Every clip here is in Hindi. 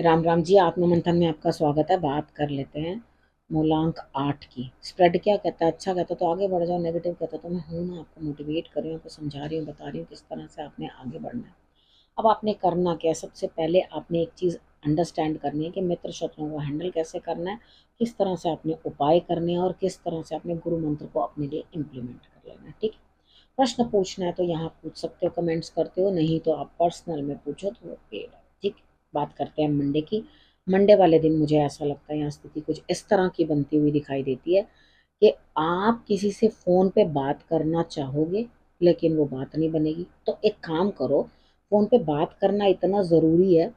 राम राम जी, आत्ममंथन में आपका स्वागत है। बात कर लेते हैं मूलांक 8 की। स्प्रेड क्या कहता है? अच्छा कहता है तो आगे बढ़ जाओ, नेगेटिव कहता है तो मैं हूं ना, आपको मोटिवेट कर रही हूँ, आपको समझा रही हूँ, बता रही हूँ किस तरह से आपने आगे बढ़ना है। अब आपने करना क्या है? सबसे पहले आपने एक चीज़ अंडरस्टैंड करनी है कि मित्र शत्रुओं को हैंडल कैसे करना है, किस तरह से आपने उपाय करने हैं और किस तरह से अपने गुरु मंत्र को अपने लिए इम्प्लीमेंट कर लेना है। ठीक है, प्रश्न पूछना है तो यहाँ पूछ सकते हो, कमेंट्स करते हो, नहीं तो आप पर्सनल में पूछो तो वो पेड है। ठीक, बात करते हैं मंडे की। मंडे वाले दिन मुझे ऐसा लगता है यहाँ स्थिति कुछ इस तरह की बनती हुई दिखाई देती है कि आप किसी से फोन पे बात करना चाहोगे लेकिन वो बात नहीं बनेगी। तो एक काम करो, फोन पे बात करना इतना जरूरी है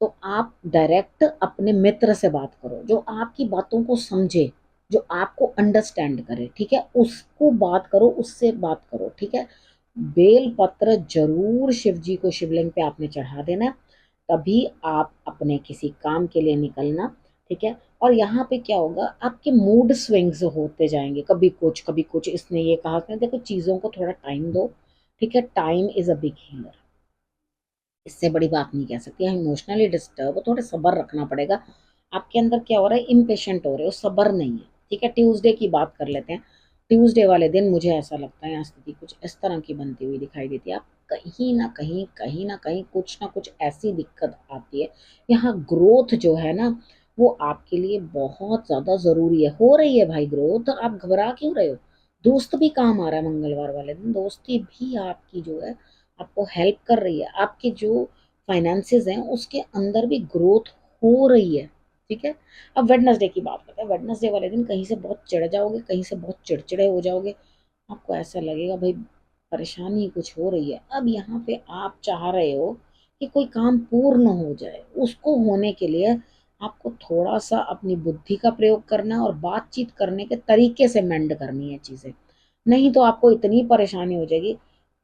तो आप डायरेक्ट अपने मित्र से बात करो, जो आपकी बातों को समझे, जो आपको अंडरस्टैंड करे। ठीक है, उसको बात करो, उससे बात करो। ठीक है, बेल पत्र जरूर शिव जी को शिवलिंग पे आपने चढ़ा देना है, तभी आप अपने किसी काम के लिए निकलना। ठीक है, और यहाँ पे क्या होगा, आपके मूड स्विंग्स होते जाएंगे, कभी कुछ कभी कुछ, इसने ये कहा। देखो, चीजों को थोड़ा टाइम दो। ठीक है, time is a big healer, इससे बड़ी बात नहीं कह सकती। इमोशनली डिस्टर्ब हो, थोड़े सब्र रखना पड़ेगा। आपके अंदर क्या हो रहा है, इम्पेशेंट हो रहे हो, सब्र नहीं है। ठीक है, ट्यूसडे की बात कर लेते हैं। ट्यूसडे वाले दिन मुझे ऐसा लगता है यहाँ स्थिति कुछ इस तरह की बनती हुई दिखाई देती है। आप कहीं ना कहीं कुछ ना कुछ ऐसी दिक्कत आती है। यहाँ ग्रोथ जो है ना, वो आपके लिए बहुत ज्यादा जरूरी है। हो रही है भाई ग्रोथ, आप घबरा क्यों रहे हो? दोस्त भी काम आ रहा है मंगलवार वाले दिन, दोस्ती भी आपकी जो है आपको हेल्प कर रही है। आपके जो फाइनेंसेस हैं उसके अंदर भी ग्रोथ हो रही है। ठीक है, अब वेडनेसडे की बात करते हैं। वेडनेसडे वाले दिन कहीं से बहुत चिढ़ जाओगे, कहीं से बहुत चिड़चिड़े हो जाओगे। आपको ऐसा लगेगा भाई परेशानी कुछ हो रही है। अब यहाँ पे आप चाह रहे हो कि कोई काम पूर्ण हो जाए, उसको होने के लिए आपको थोड़ा सा अपनी बुद्धि का प्रयोग करना है और बातचीत करने के तरीके से मेंड करनी है चीजें। नहीं तो आपको इतनी परेशानी हो जाएगी।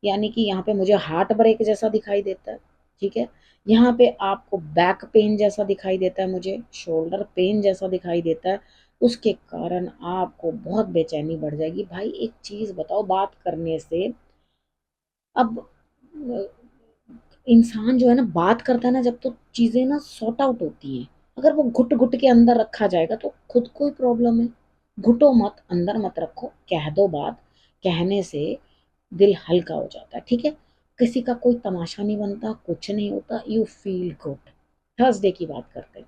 यानी कि यहाँ पे मुझे हार्ट ब्रेक जैसा दिखाई देता है। ठीक है, यहाँ पे आपको बैक पेन जैसा दिखाई देता है, मुझे शोल्डर पेन जैसा दिखाई देता है। उसके कारण आपको बहुत बेचैनी बढ़ जाएगी। भाई एक चीज बताओ, बात करने से अब इंसान जो है ना बात करता है ना, जब तो चीजें ना सॉर्ट आउट होती हैं। अगर वो घुट घुट के अंदर रखा जाएगा तो खुद को ही प्रॉब्लम है। घुटो मत, अंदर मत रखो, कह दो बात। कहने से दिल हल्का हो जाता है। ठीक है, किसी का कोई तमाशा नहीं बनता, कुछ नहीं होता, यू फील गुड। थर्सडे की बात करते हैं।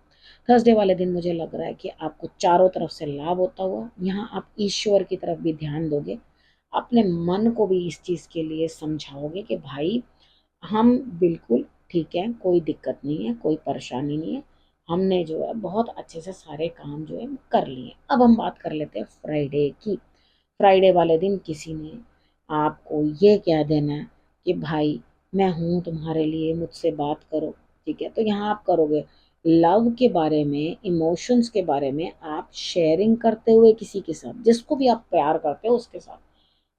थर्सडे वाले दिन मुझे लग रहा है कि आपको चारों तरफ से लाभ होता हुआ, यहाँ आप ईश्वर की तरफ भी ध्यान दोगे, अपने मन को भी इस चीज के लिए समझाओगे कि भाई हम बिल्कुल ठीक है, कोई दिक्कत नहीं है, कोई परेशानी नहीं है। हमने जो है बहुत अच्छे से सारे काम जो है कर लिए। अब हम बात कर लेते हैं फ्राइडे की। फ्राइडे वाले दिन किसी ने आपको ये कह देना है कि भाई मैं हूँ तुम्हारे लिए, मुझसे बात करो। ठीक है, तो यहाँ आप करोगे लव के बारे में, इमोशंस के बारे में आप शेयरिंग करते हुए किसी के साथ, जिसको भी आप प्यार करते हो उसके साथ।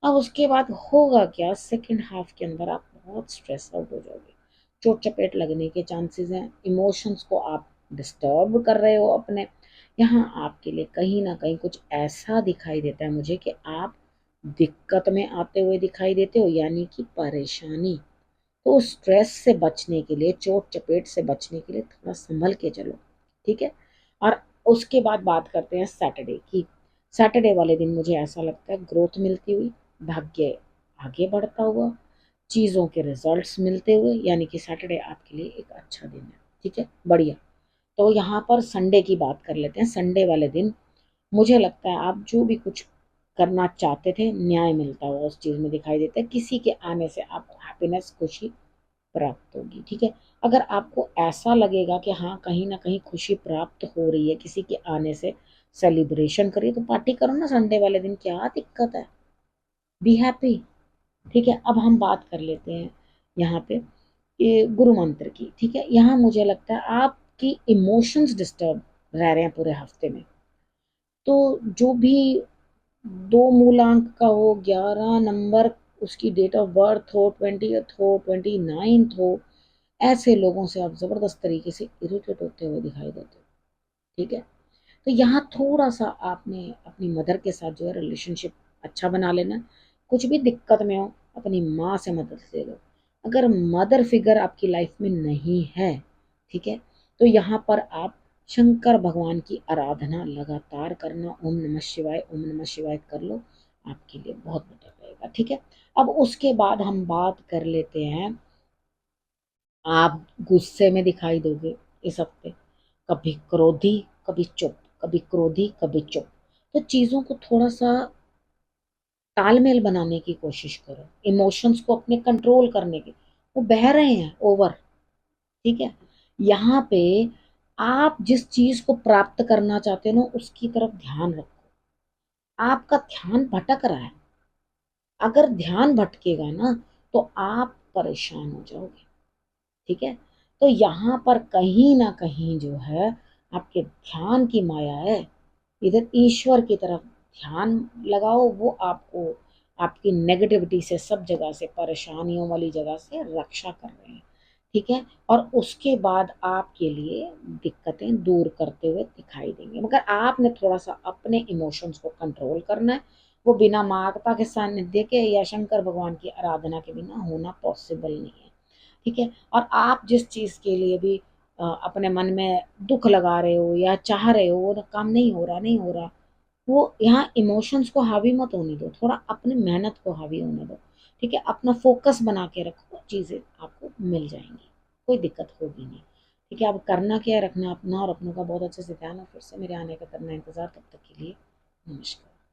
अब उसके बाद होगा क्या, सेकंड हाफ के अंदर आप बहुत स्ट्रेस आउट हो जाओगे, चोट चपेट लगने के चांसेस हैं। इमोशंस को आप डिस्टर्ब कर रहे हो अपने। यहाँ आपके लिए कहीं ना कहीं कुछ ऐसा दिखाई देता है मुझे कि आप दिक्कत में आते हुए दिखाई देते हो, यानी कि परेशानी। तो स्ट्रेस से बचने के लिए, चोट चपेट से बचने के लिए थोड़ा संभल के चलो। ठीक है, और उसके बाद बात करते हैं सैटरडे की। सैटरडे वाले दिन मुझे ऐसा लगता है ग्रोथ मिलती हुई, भाग्य आगे बढ़ता हुआ, चीज़ों के रिजल्ट्स मिलते हुए, यानी कि सैटरडे आपके लिए एक अच्छा दिन है। ठीक है, बढ़िया। तो यहाँ पर संडे की बात कर लेते हैं। संडे वाले दिन मुझे लगता है आप जो भी कुछ करना चाहते थे, न्याय मिलता हुआ उस चीज़ में दिखाई देता है। किसी के आने से आपको हैप्पीनेस, खुशी प्राप्त होगी। ठीक है, अगर आपको ऐसा लगेगा कि हाँ कहीं ना कहीं खुशी प्राप्त हो रही है किसी के आने से, सेलिब्रेशन करिए, तो पार्टी करो ना संडे वाले दिन, क्या दिक्कत है? Be happy. ठीक है, अब हम बात कर लेते हैं यहाँ पे ये गुरु मंत्र की। ठीक है, यहाँ मुझे लगता है आपकी इमोशंस डिस्टर्ब रह रहे हैं पूरे हफ्ते में। तो जो भी 2 मूलांक का हो, 11 नंबर उसकी डेट ऑफ बर्थ हो, 20th हो, 29th हो, ऐसे लोगों से आप जबरदस्त तरीके से इरिटेट होते हुए दिखाई देते हो। ठीक है, तो यहाँ थोड़ा सा आपने अपनी मदर के साथ जो है रिलेशनशिप अच्छा बना लेना। कुछ भी दिक्कत में हो, अपनी माँ से मदद ले लो। अगर मदर फिगर आपकी लाइफ में नहीं है, ठीक है, तो यहाँ पर आप शंकर भगवान की आराधना लगातार करना, ओम नमः शिवाय, ओम नमः शिवाय कर लो, आपके लिए बहुत बेटर रहेगा। ठीक है, अब उसके बाद हम बात कर लेते हैं, आप गुस्से में दिखाई दोगे इस हफ्ते, कभी क्रोधी कभी चुप, कभी क्रोधी कभी चुप। तो चीजों को थोड़ा सा तालमेल बनाने की कोशिश करो, इमोशंस को अपने कंट्रोल करने की, वो बह रहे हैं ओवर। ठीक है, यहाँ पे आप जिस चीज को प्राप्त करना चाहते हो ना उसकी तरफ ध्यान रखो। आपका ध्यान भटक रहा है, अगर ध्यान भटकेगा ना तो आप परेशान हो जाओगे। ठीक है, तो यहाँ पर कहीं ना कहीं जो है आपके ध्यान की माया है, इधर ईश्वर की तरफ ध्यान लगाओ, वो आपको आपकी नेगेटिविटी से, सब जगह से, परेशानियों वाली जगह से रक्षा कर रहे हैं। ठीक है, और उसके बाद आपके लिए दिक्कतें दूर करते हुए दिखाई देंगे, मगर आपने थोड़ा सा अपने इमोशंस को कंट्रोल करना है। वो बिना माता के सानिध्य के या शंकर भगवान की आराधना के बिना होना पॉसिबल नहीं है। ठीक है, और आप जिस चीज के लिए भी अपने मन में दुख लगा रहे हो या चाह रहे हो, वो काम नहीं हो रहा, नहीं हो रहा, वो यहाँ इमोशंस को हावी मत होने दो, थोड़ा अपनी मेहनत को हावी होने दो। ठीक है, अपना फोकस बना के रखो, चीजें आपको मिल जाएंगी, कोई दिक्कत होगी नहीं। ठीक है, अब करना क्या है, रखना अपना और अपनों का बहुत अच्छे से ध्यान, और फिर से मेरे आने का करना इंतजार। तब तक के लिए नमस्कार।